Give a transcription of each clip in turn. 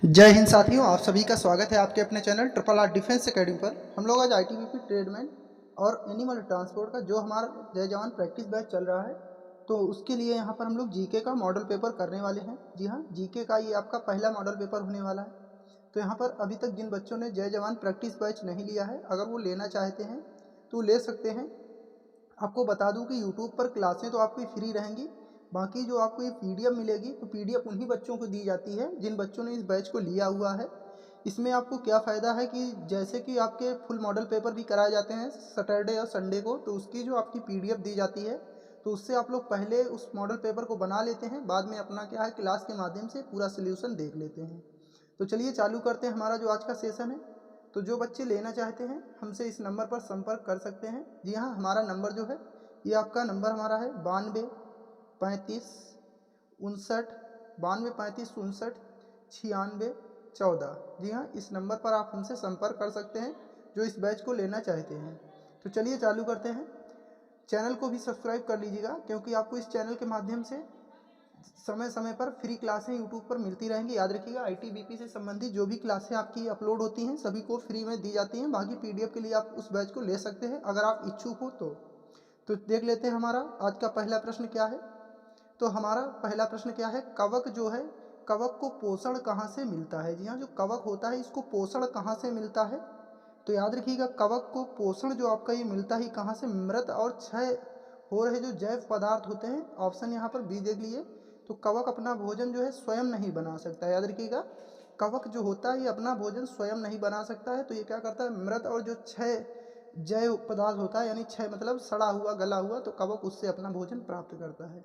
जय हिंद साथियों, आप सभी का स्वागत है आपके अपने channel triple R defence academy पर। हम लोग आज आईटीबीपी ट्रेडमैन और एनिमल ट्रांसपोर्ट का जो हमारा जय जवान प्रैक्टिस बैच चल रहा है, तो उसके लिए यहाँ पर हम लोग जीके का मॉडल पेपर करने वाले हैं। जी हाँ, जीके का ये आपका पहला मॉडल पेपर होने वाला है। तो यहाँ पर अभी तक जिन बच्चों ने जय जवान प्रैक्टिस बैच नहीं लिया है, अगर वो लेना चाहते हैं तो ले सकते हैं। आपको बता दूं कि यूट्यूब पर क्लासें तो आपकी फ्री रहेंगी, बाकी जो आपको ये पीडीएफ मिलेगी तो पीडीएफ उन्हीं बच्चों को दी जाती है जिन बच्चों ने इस बैच को लिया हुआ है। इसमें आपको क्या फ़ायदा है कि जैसे कि आपके फुल मॉडल पेपर भी कराए जाते हैं सैटरडे और संडे को, तो उसकी जो आपकी पीडीएफ दी जाती है, तो उससे आप लोग पहले उस मॉडल पेपर को बना लेते हैं, बाद में अपना क्या है क्लास के माध्यम से पूरा सोल्यूशन देख लेते हैं। तो चलिए चालू करते हैं हमारा जो आज का सेशन है। तो जो बच्चे लेना चाहते हैं हमसे इस नंबर पर संपर्क कर सकते हैं। जी हाँ, हमारा नंबर जो है ये आपका नंबर हमारा है 92 35 59 92 35 59 96। जी हाँ, इस नंबर पर आप हमसे संपर्क कर सकते हैं जो इस बैच को लेना चाहते हैं। तो चलिए चालू करते हैं। चैनल को भी सब्सक्राइब कर लीजिएगा, क्योंकि आपको इस चैनल के माध्यम से समय समय पर फ्री क्लासें यूट्यूब पर मिलती रहेंगी। याद रखिएगा, आईटीबीपी से संबंधित जो भी क्लासें आपकी अपलोड होती हैं सभी को फ्री में दी जाती हैं। बाकी पीडीएफ के लिए आप उस बैच को ले सकते हैं अगर आप इच्छुक हो तो देख लेते हैं हमारा आज का पहला प्रश्न क्या है। तो हमारा पहला प्रश्न क्या है, कवक जो है, कवक को पोषण कहाँ से मिलता है। जी हाँ, जो कवक होता है इसको पोषण कहाँ से मिलता है। तो याद रखिएगा, कवक को पोषण जो आपका ये मिलता ही कहाँ से, मृत और क्षय हो रहे जो जैव पदार्थ होते हैं। ऑप्शन यहाँ पर बी देख लिए। तो कवक अपना भोजन जो है स्वयं नहीं बना सकता है। याद रखिएगा, कवक जो होता है ये अपना भोजन स्वयं नहीं बना सकता है, तो ये क्या करता है, मृत और जो क्षय जैव पदार्थ होता है, यानी क्षय मतलब सड़ा हुआ गला हुआ, तो कवक उससे अपना भोजन प्राप्त करता है।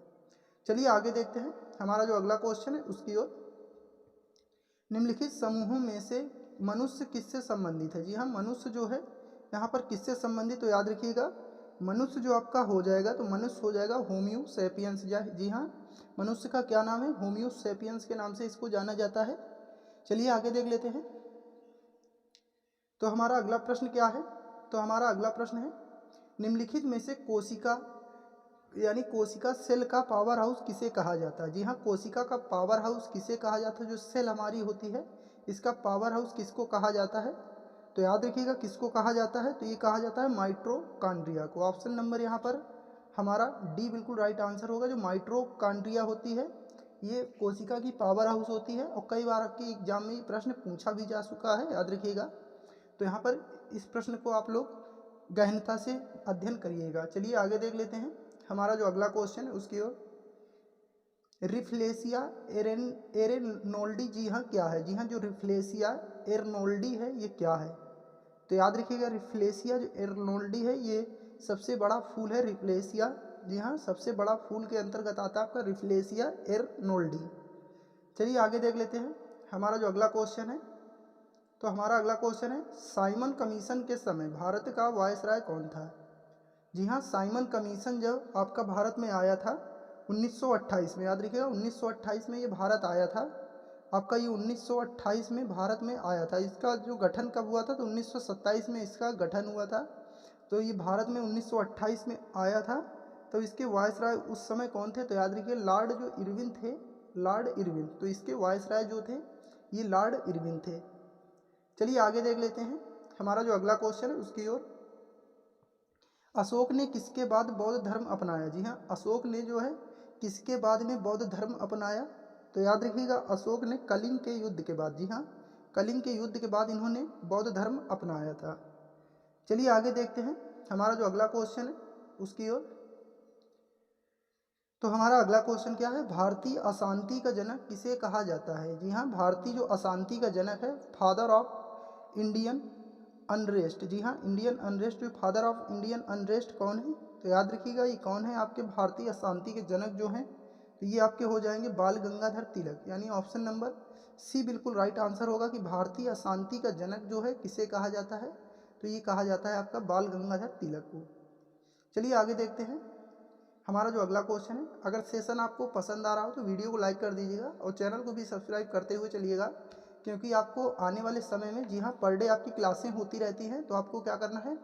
चलिए आगे देखते हैं हमारा जो अगला क्वेश्चन है उसकी ओर। निम्नलिखित समूहों में से मनुष्य किससे संबंधित है। जी हाँ, मनुष्य जो है यहाँ पर किससे संबंधित, तो याद रखिएगा मनुष्य जो आपका हो जाएगा, तो मनुष्य हो जाएगा होमियो सेपियंस। जी हाँ, मनुष्य का क्या नाम है, होमियो सेपियंस के नाम से इसको जाना जाता है। चलिए आगे देख लेते हैं। तो हमारा अगला प्रश्न क्या है, तो हमारा अगला प्रश्न है, निम्नलिखित में से कोशिका यानी कोशिका सेल का पावर हाउस किसे कहा जाता है। जी हाँ, कोशिका का पावर हाउस किसे कहा जाता है, जो सेल हमारी होती है इसका पावर हाउस किसको कहा जाता है। तो याद रखिएगा किसको कहा जाता है, तो ये कहा जाता है माइट्रोकॉन्ड्रिया को। ऑप्शन नंबर यहाँ पर हमारा डी बिल्कुल राइट आंसर होगा। जो माइट्रोकॉन्ड्रिया होती है ये कोशिका की पावर हाउस होती है, और कई बार आपके एग्जाम में ये प्रश्न पूछा भी जा चुका है, याद रखिएगा। तो यहाँ पर इस प्रश्न को आप लोग गहनता से अध्ययन करिएगा। चलिए आगे देख लेते हैं हमारा जो अगला क्वेश्चन है उसकी ओर। रिफ्लेसिया एरेनोल्डी, जी हाँ क्या है। जी हाँ, जो रिफ्लेसिया एरनोल्डी है ये क्या है। तो याद रखिएगा, रिफ्लेसिया जो एरनोल्डी है ये सबसे बड़ा फूल है रिफ्लेसिया। जी हाँ, सबसे बड़ा फूल के अंतर्गत आता है आपका रिफ्लेसिया एरनोल्डी। चलिए आगे देख लेते हैं हमारा जो अगला क्वेश्चन है। तो हमारा अगला क्वेश्चन है, साइमन कमीशन के समय भारत का वायसराय कौन था। जी हाँ, साइमन कमीशन जब आपका भारत में आया था 1928 में, याद रखिएगा 1928 में ये भारत आया था आपका। ये 1928 में भारत में आया था। इसका जो गठन कब हुआ था, तो 1927 में इसका गठन हुआ था। तो ये भारत में 1928 में आया था। तो इसके वायसराय उस समय कौन थे, तो याद रखिए लॉर्ड जो इरविन थे, लॉर्ड इरविन। तो इसके वायसराय जो थे ये लॉर्ड इरविन थे। चलिए आगे देख लेते हैं हमारा जो अगला क्वेश्चन है उसकी ओर। अशोक ने किसके बाद बौद्ध धर्म अपनाया। जी हाँ, अशोक ने जो है किसके बाद में बौद्ध धर्म अपनाया। तो याद रखिएगा अशोक ने कलिंग के युद्ध के बाद, जी हाँ कलिंग के युद्ध के बाद इन्होंने बौद्ध धर्म अपनाया था। चलिए आगे देखते हैं हमारा जो अगला क्वेश्चन है उसकी ओर। तो हमारा अगला क्वेश्चन क्या है, भारतीय अशांति का जनक किसे कहा जाता है। जी हाँ, भारतीय जो अशांति का जनक है, फादर ऑफ इंडियन अनरेस्ट। जी हाँ, इंडियन अनरेस्ट, जो फादर ऑफ इंडियन अनरेस्ट कौन है, तो याद रखिएगा ये कौन है, आपके भारतीय अशांति के जनक जो हैं, तो ये आपके हो जाएंगे बाल गंगाधर तिलक। यानी ऑप्शन नंबर सी बिल्कुल राइट आंसर होगा कि भारतीय अशांति का जनक जो है किसे कहा जाता है, तो ये कहा जाता है आपका बाल गंगाधर तिलक को। चलिए आगे देखते हैं हमारा जो अगला क्वेश्चन है। अगर सेशन आपको पसंद आ रहा हो तो वीडियो को लाइक कर दीजिएगा और चैनल को भी सब्सक्राइब करते हुए चलिएगा, क्योंकि आपको आने वाले समय में, जी हाँ पर डे आपकी क्लासें होती रहती हैं, तो आपको क्या करना है,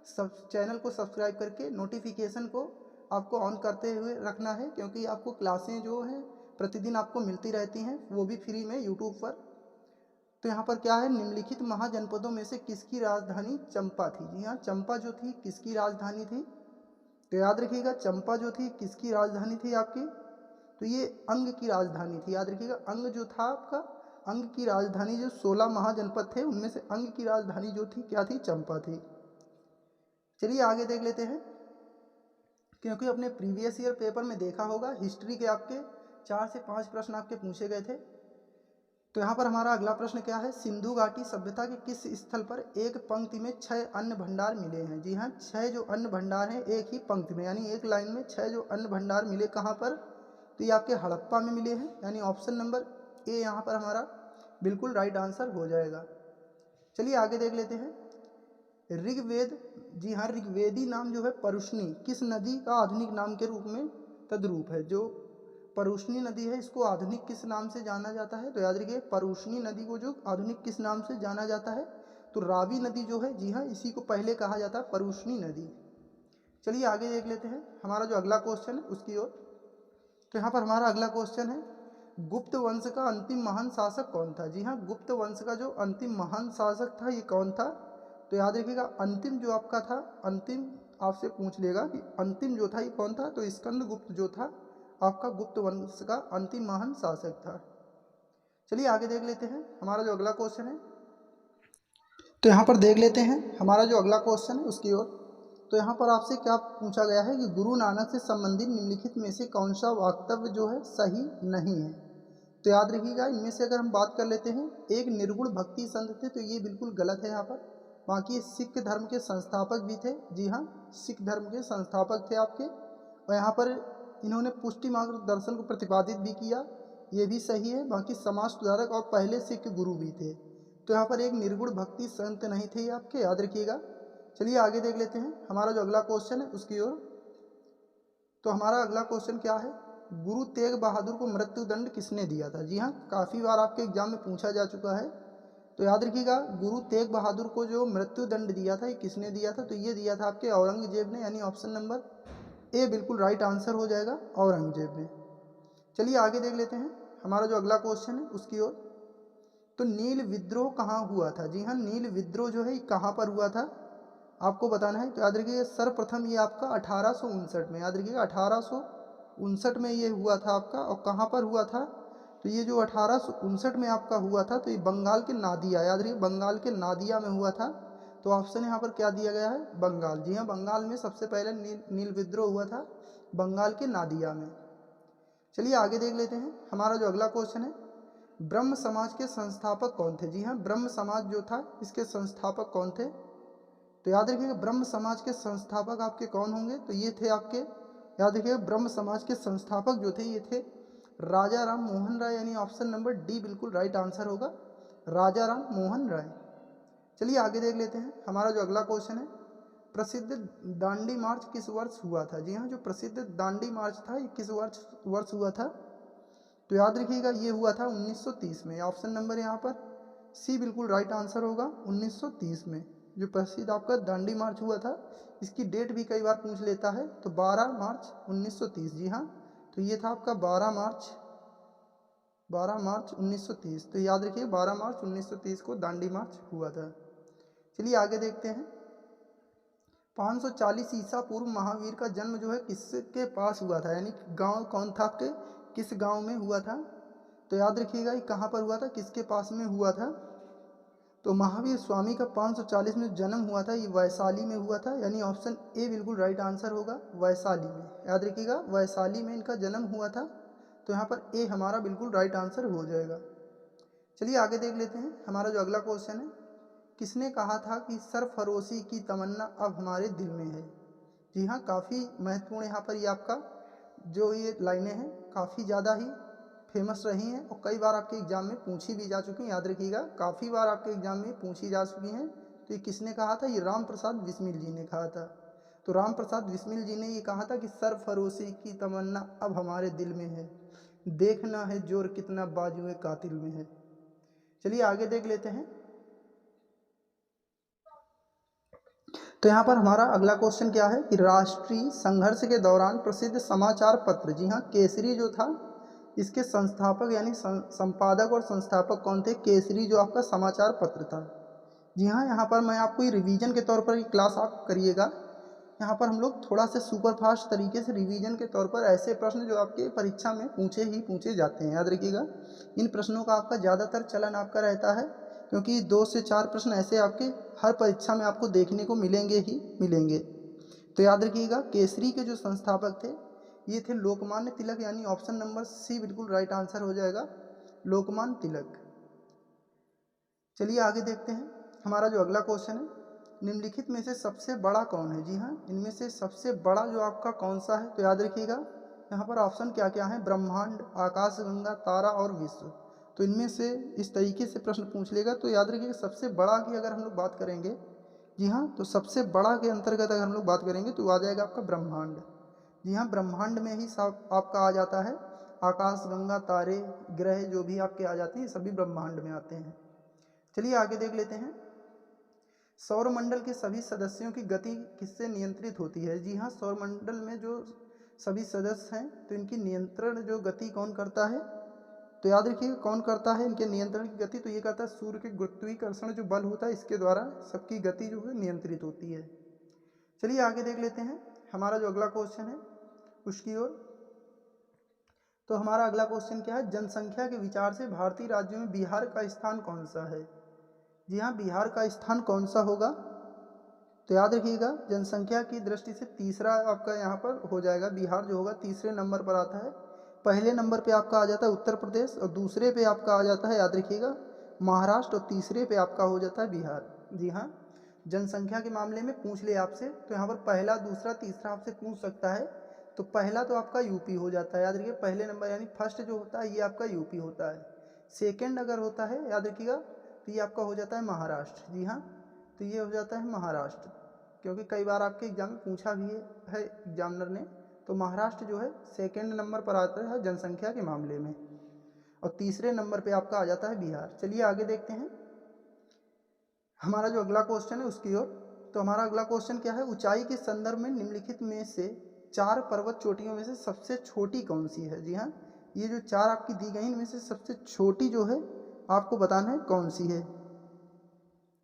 सब चैनल को सब्सक्राइब करके नोटिफिकेशन को आपको ऑन करते हुए रखना है, क्योंकि आपको क्लासें जो हैं प्रतिदिन आपको मिलती रहती हैं, वो भी फ्री में यूट्यूब पर। तो यहाँ पर क्या है, निम्नलिखित महाजनपदों में से किसकी राजधानी चंपा थी। जी हाँ, चंपा जो थी किसकी राजधानी थी, तो याद रखिएगा चंपा जो थी किसकी राजधानी थी आपकी, तो ये अंग की राजधानी थी। याद रखिएगा अंग जो था आपका, अंग की राजधानी, जो 16 महाजनपद थे उनमें से अंग की राजधानी जो थी क्या थी, चंपा थी। चलिए आगे देख लेते हैं, क्योंकि अपने प्रीवियस ईयर पेपर में देखा होगा हिस्ट्री के आपके 4 से 5 प्रश्न आपके पूछे गए थे। तो यहाँ पर हमारा अगला प्रश्न क्या है, सिंधु घाटी सभ्यता के किस स्थल पर एक पंक्ति में 6 अन्न भंडार मिले हैं। जी हाँ, 6 जो अन्न भंडार हैं एक ही पंक्ति में, यानी एक लाइन में 6 जो अन्न भंडार मिले कहाँ पर, तो ये आपके हड़प्पा में मिले हैं, यानी ऑप्शन नंबर ए यहाँ पर हमारा बिल्कुल राइट आंसर हो जाएगा। चलिए आगे देख लेते हैं, ऋग्वेद, जी हाँ, ऋग्वेदी नाम जो है परुष्णी किस नदी का आधुनिक नाम के रूप में तद्रूप है। जो परुष्णी नदी है इसको आधुनिक किस नाम से जाना जाता है, तो याद रखिए परुष्णी नदी को जो आधुनिक किस नाम से जाना जाता है, तो रावी नदी जो है, जी हाँ, इसी को पहले कहा जाता है परुष्णी नदी। चलिए आगे देख लेते हैं हमारा जो अगला क्वेश्चन है उसकी ओर। तो यहाँ पर हमारा अगला क्वेश्चन है, गुप्त वंश का अंतिम महान शासक कौन था। जी हाँ, गुप्त वंश का जो अंतिम महान शासक था ये कौन था, तो याद रखिएगा अंतिम जो आपका था, अंतिम आपसे पूछ लेगा कि अंतिम जो था ये कौन था, तो स्कंदगुप्त जो था आपका गुप्त वंश का अंतिम महान शासक था। चलिए आगे देख लेते हैं हमारा जो अगला क्वेश्चन है। तो यहाँ पर देख लेते हैं हमारा जो अगला क्वेश्चन है उसकी ओर। तो यहाँ पर आपसे क्या पूछा गया है कि गुरु नानक से संबंधित निम्नलिखित में से कौन सा वक्तव्य जो है सही नहीं है। तो याद रखिएगा इनमें से अगर हम बात कर लेते हैं, एक निर्गुण भक्ति संत थे, तो ये बिल्कुल गलत है यहाँ पर। बाकी सिख धर्म के संस्थापक भी थे, जी हाँ, सिख धर्म के संस्थापक थे आपके, और यहाँ पर इन्होंने पुष्टि मार्ग दर्शन को प्रतिपादित भी किया, ये भी सही है। बाकी समाज सुधारक और पहले सिख गुरु भी थे, तो यहाँ पर एक निर्गुण भक्ति संत नहीं थे आपके, याद रखिएगा। चलिए आगे देख लेते हैं हमारा जो अगला क्वेश्चन है उसकी ओर। तो हमारा अगला क्वेश्चन क्या है, गुरु तेग बहादुर को मृत्युदंड किसने दिया था। जी हाँ, काफ़ी बार आपके एग्जाम में पूछा जा चुका है, तो याद रखिएगा गुरु तेग बहादुर को जो मृत्युदंड दिया था ये किसने दिया था, तो ये दिया था आपके औरंगजेब ने, यानी ऑप्शन नंबर ए बिल्कुल राइट आंसर हो जाएगा, औरंगजेब ने। चलिए आगे देख लेते हैं हमारा जो अगला क्वेश्चन है उसकी ओर। तो नील विद्रोह कहाँ हुआ था। जी हाँ, नील विद्रोह जो है कहाँ पर हुआ था आपको बताना है। तो याद रखिएगा सर्वप्रथम ये आपका 1859 में, याद रखिएगा 1859 में ये हुआ था आपका, और कहाँ पर हुआ था, तो ये जो 1859 में आपका हुआ था तो ये बंगाल के नादिया, याद रखिए बंगाल के नादिया में हुआ था। तो ऑप्शन यहाँ पर क्या दिया गया है, बंगाल। जी हाँ, बंगाल में सबसे पहले नील विद्रोह हुआ था, बंगाल के नादिया में। चलिए आगे देख लेते हैं हमारा जो अगला क्वेश्चन है, ब्रह्म समाज के संस्थापक कौन थे। जी हाँ, ब्रह्म समाज जो था इसके संस्थापक कौन थे, तो याद रखिएगा ब्रह्म समाज के संस्थापक आपके कौन होंगे, तो ये थे आपके, याद रखिएगा ब्रह्म समाज के संस्थापक जो थे ये थे राजा राम मोहन राय, यानी ऑप्शन नंबर डी बिल्कुल राइट आंसर होगा, राजा राम मोहन राय। चलिए आगे देख लेते हैं हमारा जो अगला क्वेश्चन है, प्रसिद्ध दांडी मार्च किस वर्ष हुआ था। जी हाँ, जो प्रसिद्ध दांडी मार्च था ये किस वर्ष हुआ था, तो याद रखिएगा ये हुआ था 1930 में, ऑप्शन नंबर यहाँ पर सी बिल्कुल राइट आंसर होगा, 1930 में जो प्रसिद्ध आपका दांडी मार्च हुआ था। इसकी डेट भी कई बार पूछ लेता है, तो 12 मार्च 1930। जी हाँ, तो ये था आपका 12 मार्च 1930, तो याद रखिए 12 मार्च 1930 को दांडी मार्च हुआ था। चलिए आगे देखते हैं, 540 ईसा पूर्व महावीर का जन्म जो है किसके पास हुआ था, यानी गांव कौन था आपके, किस गांव में हुआ था, तो याद रखिएगा ये कहाँ पर हुआ था, किसके पास में हुआ था, तो महावीर स्वामी का 540 में जन्म हुआ था ये वैशाली में हुआ था, यानी ऑप्शन ए बिल्कुल राइट आंसर होगा, वैशाली में। याद रखिएगा वैशाली में इनका जन्म हुआ था, तो यहाँ पर ए हमारा बिल्कुल राइट आंसर हो जाएगा। चलिए आगे देख लेते हैं हमारा जो अगला क्वेश्चन है, किसने कहा था कि सरफरोशी की तमन्ना अब हमारे दिल में है। जी हाँ, काफ़ी महत्वपूर्ण यहाँ पर ये आपका जो ये लाइनें हैं काफ़ी ज़्यादा ही फेमस रही हैं और कई बार आपके एग्जाम में पूछी भी जा चुकी हैं। याद रखिएगा काफ़ी बार आपके एग्जाम में पूछी जा चुकी हैं। तो ये किसने कहा था, ये राम प्रसाद बिस्मिल जी ने कहा था। तो राम प्रसाद बिस्मिल जी ने ये कहा था कि सरफरोशी की तमन्ना अब हमारे दिल में है, देखना है जोर कितना बाजुए कातिल में है। चलिए आगे देख लेते हैं। तो यहाँ पर हमारा अगला क्वेश्चन क्या है कि राष्ट्रीय संघर्ष के दौरान प्रसिद्ध समाचार पत्र, जी हाँ केसरी जो था इसके संस्थापक यानी संपादक और संस्थापक कौन थे? केसरी जो आपका समाचार पत्र था। जी हाँ, यहाँ पर मैं आपको रिवीजन के तौर पर क्लास आप करिएगा। यहाँ पर हम लोग थोड़ा सा सुपर फास्ट तरीके से रिवीजन के तौर पर ऐसे प्रश्न जो आपके परीक्षा में पूछे जाते हैं, याद रखिएगा। इन प्रश्नों का आपका ज़्यादातर चलन आपका रहता है, क्योंकि 2 से 4 प्रश्न ऐसे आपके हर परीक्षा में आपको देखने को मिलेंगे ही मिलेंगे। तो याद रखिएगा, केसरी के जो संस्थापक थे ये थे लोकमान्य तिलक, यानी ऑप्शन नंबर सी बिल्कुल राइट आंसर हो जाएगा, लोकमान्य तिलक। चलिए आगे देखते हैं। हमारा जो अगला क्वेश्चन है, निम्नलिखित में से सबसे बड़ा कौन है? जी हाँ, इनमें से सबसे बड़ा जो आपका कौन सा है? तो याद रखिएगा, यहाँ पर ऑप्शन क्या क्या है? ब्रह्मांड, आकाशगंगा, तारा और विश्व। तो इनमें से इस तरीके से प्रश्न पूछ लेगा। तो याद रखिएगा, सबसे बड़ा की अगर हम लोग बात करेंगे, जी हाँ, तो सबसे बड़ा के अंतर्गत अगर हम लोग बात करेंगे तो आ जाएगा आपका ब्रह्मांड। जी हाँ, ब्रह्मांड में ही सब आपका आ जाता है। आकाश गंगा, तारे, ग्रह जो भी आपके आ जाते हैं, सभी ब्रह्मांड में आते हैं। चलिए आगे देख लेते हैं। सौरमंडल के सभी सदस्यों की गति किससे नियंत्रित होती है? जी हाँ, सौरमंडल में जो सभी सदस्य हैं तो इनकी नियंत्रण जो गति कौन करता है? तो याद रखिए, कौन करता है इनके नियंत्रण की गति? तो ये करता है सूर्य के गुरुत्वाकर्षण जो बल होता है, इसके द्वारा सबकी गति जो है नियंत्रित होती है। चलिए आगे देख लेते हैं। हमारा जो अगला क्वेश्चन है उसकी ओर। तो हमारा अगला क्वेश्चन क्या है? जनसंख्या के विचार से भारतीय राज्यों में बिहार का स्थान कौन सा है? जी हाँ, बिहार का स्थान कौन सा होगा? तो याद रखिएगा, जनसंख्या की दृष्टि से तीसरा आपका यहाँ पर हो जाएगा। बिहार जो होगा तीसरे नंबर पर आता है। पहले नंबर पे आपका आ जाता है उत्तर प्रदेश, और दूसरे पे आपका आ जाता है, याद रखिएगा, महाराष्ट्र, और तीसरे पे आपका हो जाता है बिहार। जी हाँ, जनसंख्या के मामले में पूछ ले आपसे तो यहाँ पर पहला, दूसरा, तीसरा आपसे पूछ सकता है। तो पहला तो आपका यूपी हो जाता है, याद रखिए, पहले नंबर यानी फर्स्ट जो होता है ये आपका यूपी होता है। सेकेंड अगर होता है, याद रखिएगा, तो ये आपका हो जाता है महाराष्ट्र। जी हाँ, तो ये हो जाता है महाराष्ट्र, क्योंकि कई बार आपके एग्जाम में पूछा भी है एग्जामिनर ने। तो महाराष्ट्र जो है सेकेंड नंबर पर आता है जनसंख्या के मामले में, और तीसरे नंबर पे आपका आ जाता है बिहार। चलिए आगे देखते हैं हमारा जो अगला क्वेश्चन है उसकी ओर। तो हमारा अगला क्वेश्चन क्या है? ऊंचाई के संदर्भ में निम्नलिखित में से 4 पर्वत चोटियों में से सबसे छोटी कौन सी है? जी हाँ, ये जो 4 आपकी दी गई इनमें से सबसे छोटी जो है आपको बताना है कौन सी है।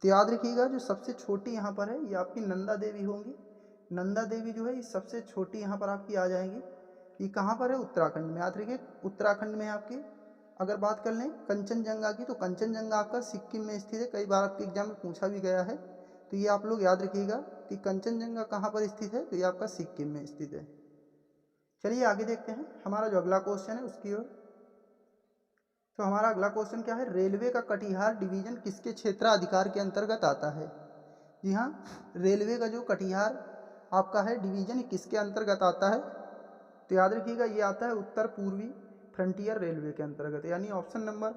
तो याद रखिएगा, जो सबसे छोटी यहाँ पर है ये आपकी नंदा देवी होंगी। नंदा देवी जो है ये सबसे छोटी यहाँ पर आपकी आ जाएंगी। ये कहाँ पर है? उत्तराखंड में। याद रखिए, उत्तराखंड में आपकी अगर बात कर लें कंचनजंगा की, तो कंचनजंगा आपका सिक्किम में स्थित है। कई बार आपके एग्जाम में पूछा भी गया है, तो ये आप लोग याद रखिएगा कि कंचनजंगा कहाँ पर स्थित है, तो ये आपका सिक्किम में स्थित है। चलिए आगे देखते हैं हमारा जो अगला क्वेश्चन है उसकी ओर। तो हमारा अगला क्वेश्चन क्या है? रेलवे का कटिहार डिवीजन किसके क्षेत्राधिकार के अंतर्गत आता है? जी हाँ, रेलवे का जो कटिहार आपका है डिवीजन किसके अंतर्गत आता है? तो याद रखिएगा, ये आता है उत्तर पूर्वी फ्रंटियर रेलवे के अंतर्गत, यानी ऑप्शन नंबर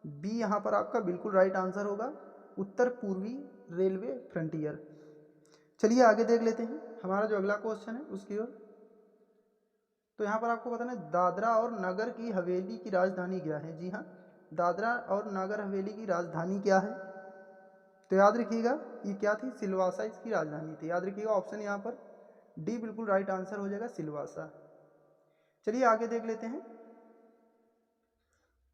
बी यहाँ पर आपका बिल्कुल राइट आंसर होगा, उत्तर पूर्वी रेलवे फ्रंटियर। चलिए आगे देख लेते हैं हमारा जो अगला क्वेश्चन है उसकी ओर। तो यहाँ पर आपको बताना है दादरा और नगर की हवेली की राजधानी क्या है? जी हाँ, दादरा और नगर हवेली की राजधानी क्या है? तो याद रखिएगा, ये क्या थी? सिलवासा इसकी राजधानी थी। याद रखिएगा, ऑप्शन यहाँ पर डी बिल्कुल राइट आंसर हो जाएगा, सिलवासा। चलिए आगे देख लेते हैं।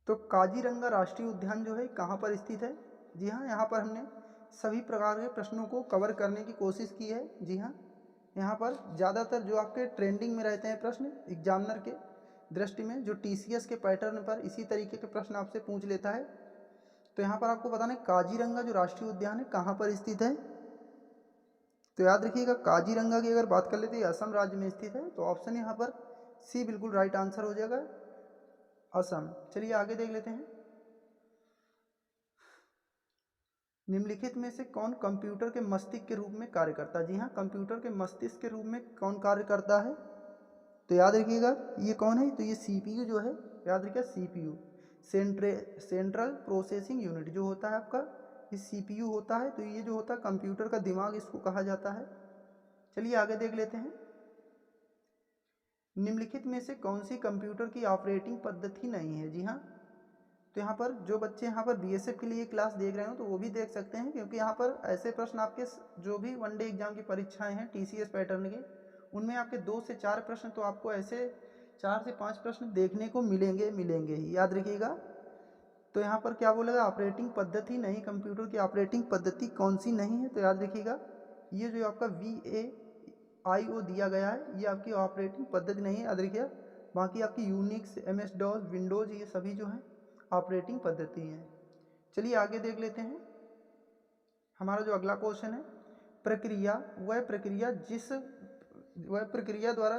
तो काजीरंगा राष्ट्रीय उद्यान जो है कहाँ पर स्थित है? जी हाँ, यहाँ पर हमने सभी प्रकार के प्रश्नों को कवर करने की कोशिश की है। जी हाँ, यहाँ पर ज़्यादातर जो आपके ट्रेंडिंग में रहते हैं प्रश्न एग्जामिनर के दृष्टि में, जो टीसीएस के पैटर्न पर इसी तरीके के प्रश्न आपसे पूछ लेता है। तो यहाँ पर आपको बताना है काजीरंगा जो राष्ट्रीय उद्यान है कहाँ पर स्थित है। तो याद रखिएगा, काजीरंगा की अगर बात कर लेते हैं असम राज्य में स्थित है। तो ऑप्शन यहाँ पर सी बिल्कुल राइट आंसर हो जाएगा, असम। चलिए आगे देख लेते हैं। निम्नलिखित में से कौन कंप्यूटर के मस्तिष्क के रूप में कार्य करता है? जी हाँ, कंप्यूटर के मस्तिष्क के रूप में कौन कार्य करता है? तो याद रखिएगा, ये कौन है? तो ये सीपीयू जो है, याद रखिएगा सीपीयू, सेंट्रल प्रोसेसिंग यूनिट जो होता है आपका, ये सीपीयू होता है। तो ये जो होता है कंप्यूटर का दिमाग इसको कहा जाता है। चलिए आगे देख लेते हैं। निम्नलिखित में से कौन सी कंप्यूटर की ऑपरेटिंग पद्धति नहीं है? जी हाँ, तो यहाँ पर जो बच्चे यहाँ पर बीएसएफ के लिए क्लास देख रहे हो तो वो भी देख सकते हैं, क्योंकि यहाँ पर ऐसे प्रश्न आपके जो भी वनडे एग्जाम की परीक्षाएं हैं टीसीएस पैटर्न के, उनमें आपके 2 से 4 प्रश्न तो आपको ऐसे 4 से 5 प्रश्न देखने को मिलेंगे ही, याद रखिएगा। तो यहाँ पर क्या बोलेगा, ऑपरेटिंग पद्धति नहीं, कंप्यूटर की ऑपरेटिंग पद्धति कौन सी नहीं है, तो याद रखिएगा ये जो आपका VAIO दिया गया है ये आपकी ऑपरेटिंग पद्धति नहीं है, याद रखिएगा। बाकी आपकी यूनिक्स, MS-DOS, विंडोज़ ये सभी जो हैं ऑपरेटिंग पद्धति हैं। चलिए आगे देख लेते हैं। हमारा जो अगला क्वेश्चन है, प्रक्रिया वह प्रक्रिया द्वारा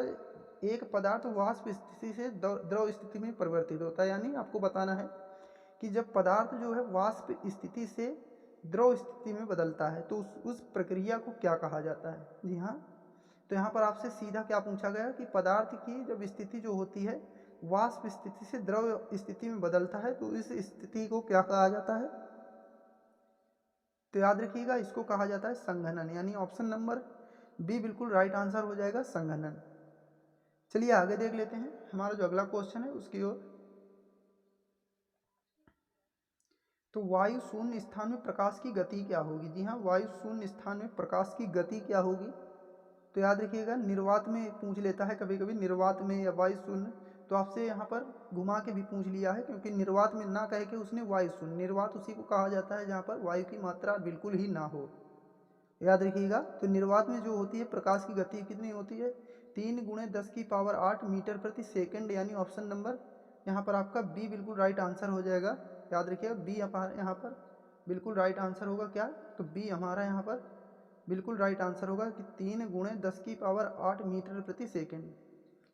एक पदार्थ वाष्प स्थिति से द्रव स्थिति में परिवर्तित होता है। यानी आपको बताना है कि जब पदार्थ जो है वाष्प स्थिति से द्रव स्थिति में बदलता है तो उस प्रक्रिया को क्या कहा जाता है। जी हाँ, तो यहाँ पर आपसे सीधा क्या पूछा गया कि पदार्थ की जब स्थिति जो होती है वाष्प स्थिति से द्रव स्थिति में बदलता है तो इस स्थिति को क्या कहा जाता है। तो याद रखिएगा इसको कहा जाता है संघनन, यानी ऑप्शन नंबर बी बिल्कुल राइट आंसर हो जाएगा, संघनन। चलिए आगे देख लेते हैं हमारा जो अगला क्वेश्चन है उसकी ओर। तो वायु शून्य स्थान में प्रकाश की गति क्या होगी। जी हाँ, वायु शून्य स्थान में प्रकाश की गति क्या होगी। तो याद रखिएगा निर्वात में पूछ लेता है कभी कभी, निर्वात में या वायु शून्य, तो आपसे यहाँ पर घुमा के भी पूछ लिया है क्योंकि निर्वात में ना कह के उसने वायु शून्य, निर्वात उसी को कहा जाता है जहाँ पर वायु की मात्रा बिल्कुल ही ना हो, याद रखिएगा। तो निर्वात में जो होती है प्रकाश की गति कितनी होती है, 3 × 10⁸ मीटर प्रति सेकंड, यानी ऑप्शन नंबर यहाँ पर आपका बी बिल्कुल राइट आंसर हो जाएगा। याद रखिएगा बी यहाँ पर बिल्कुल राइट आंसर होगा क्या, तो बी हमारा यहाँ पर बिल्कुल राइट आंसर होगा कि 3 × 10⁸ मीटर प्रति सेकंड।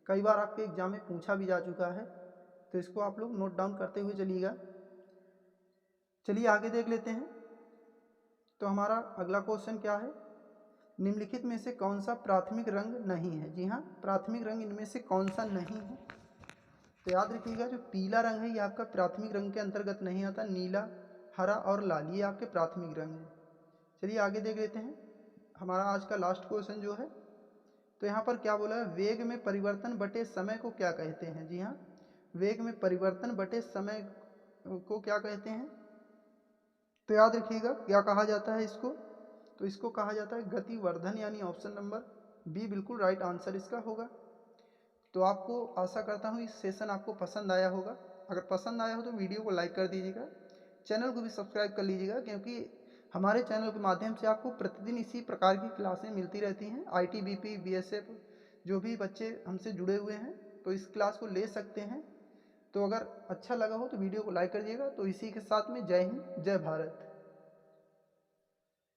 कई बार आपके एग्जाम में पूछा भी जा चुका है, तो इसको आप लोग नोट डाउन करते हुए चलिएगा। चलिए आगे देख लेते हैं। तो हमारा अगला क्वेश्चन क्या है, निम्नलिखित में से कौन सा प्राथमिक रंग नहीं है। जी हाँ, प्राथमिक रंग इनमें से कौन सा नहीं है। तो याद रखिएगा जो पीला रंग है ये आपका प्राथमिक रंग के अंतर्गत नहीं आता, नीला, हरा और लाल ये आपके प्राथमिक रंग हैं। चलिए आगे देख लेते हैं हमारा आज का लास्ट क्वेश्चन जो है। तो यहाँ पर क्या बोला है, वेग में परिवर्तन बटे समय को क्या कहते हैं। जी हाँ, वेग में परिवर्तन बटे समय को क्या कहते हैं। तो याद रखिएगा क्या कहा जाता है इसको, तो इसको कहा जाता है गतिवर्धन, यानी ऑप्शन नंबर बी बिल्कुल राइट आंसर इसका होगा। तो आपको आशा करता हूँ इस सेशन आपको पसंद आया होगा। अगर पसंद आया हो तो वीडियो को लाइक कर दीजिएगा, चैनल को भी सब्सक्राइब कर लीजिएगा, क्योंकि हमारे चैनल के माध्यम से आपको प्रतिदिन इसी प्रकार की क्लासें मिलती रहती हैं। ITBP, BSF जो भी बच्चे हमसे जुड़े हुए हैं तो इस क्लास को ले सकते हैं। तो अगर अच्छा लगा हो तो वीडियो को लाइक कर दीजिएगा। तो इसी के साथ में जय हिंद, जय भारत।